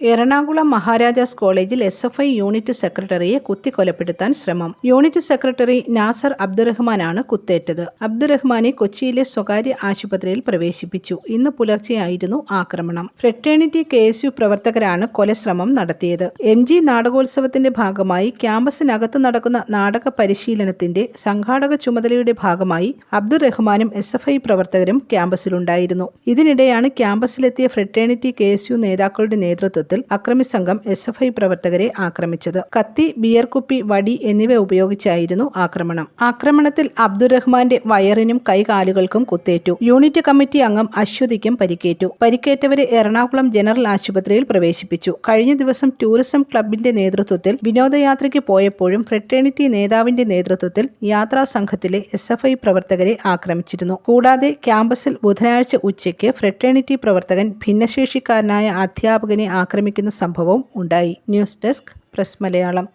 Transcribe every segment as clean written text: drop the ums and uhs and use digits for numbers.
എറണാകുളം മഹാരാജാസ് കോളേജിൽ SFI unit സെക്രട്ടറിയെ കുത്തിക്കൊലപ്പെടുത്താൻ ശ്രമം. യൂണിറ്റ് സെക്രട്ടറി നാസർ അബ്ദുറഹ്മാനാണ് കുത്തേറ്റത്. അബ്ദുറഹ്മാനെ കൊച്ചിയിലെ സ്വകാര്യ ആശുപത്രിയിൽ പ്രവേശിപ്പിച്ചു. ഇന്ന് പുലർച്ചെയായിരുന്നു ആക്രമണം. ഫ്രറ്റേണിറ്റി KSU പ്രവർത്തകരാണ് കൊലശ്രമം നടത്തിയത്. MG നാടകോത്സവത്തിന്റെ ഭാഗമായി ക്യാമ്പസിനകത്ത് നടക്കുന്ന നാടക പരിശീലനത്തിന്റെ സംഘാടക ചുമതലയുടെ ഭാഗമായി അബ്ദുറഹ്മാനും SFI പ്രവർത്തകരും ക്യാമ്പസിലുണ്ടായിരുന്നു. ഇതിനിടെയാണ് ക്യാമ്പസിലെത്തിയ ഫ്രറ്റേണിറ്റി KSU നേതാക്കളുടെ നേതൃത്വത്തിൽ അക്രമി സംഘം SFI പ്രവർത്തകരെ ആക്രമിച്ചത്. കത്തി, ബിയർ കുപ്പി, വടി എന്നിവ ഉപയോഗിച്ചായിരുന്നു ആക്രമണം. ആക്രമണത്തിൽ അബ്ദുറഹ്മാന്റെ വയറിനും കൈകാലുകൾക്കും കുത്തേറ്റു. യൂണിറ്റ് കമ്മിറ്റി അംഗം അശ്വതിക്കും പരിക്കേറ്റു. പരിക്കേറ്റവരെ എറണാകുളം ജനറൽ ആശുപത്രിയിൽ പ്രവേശിപ്പിച്ചു. കഴിഞ്ഞ ദിവസം ടൂറിസം ക്ലബിന്റെ നേതൃത്വത്തിൽ വിനോദയാത്രയ്ക്ക് പോയപ്പോഴും ഫ്രറ്റേണിറ്റി നേതാവിന്റെ നേതൃത്വത്തിൽ യാത്രാ സംഘത്തിലെ SFI പ്രവർത്തകരെ ആക്രമിച്ചിരുന്നു. കൂടാതെ ക്യാമ്പസിൽ ബുധനാഴ്ച ഉച്ചയ്ക്ക് ഫ്രറ്റേണിറ്റി പ്രവർത്തകൻ ഭിന്നശേഷിക്കാരനായ അധ്യാപകനെ ആക്രമിക്കുന്ന സംഭവവും ഉണ്ടായി. News desk press Malayalam.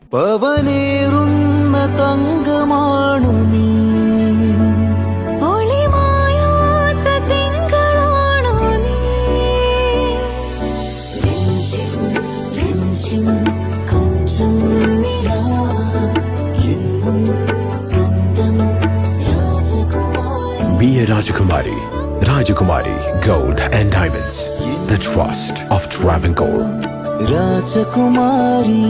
Be a Rajakumari. Rajakumari Gold and Diamonds. The trust of Travancore. Rajakumari.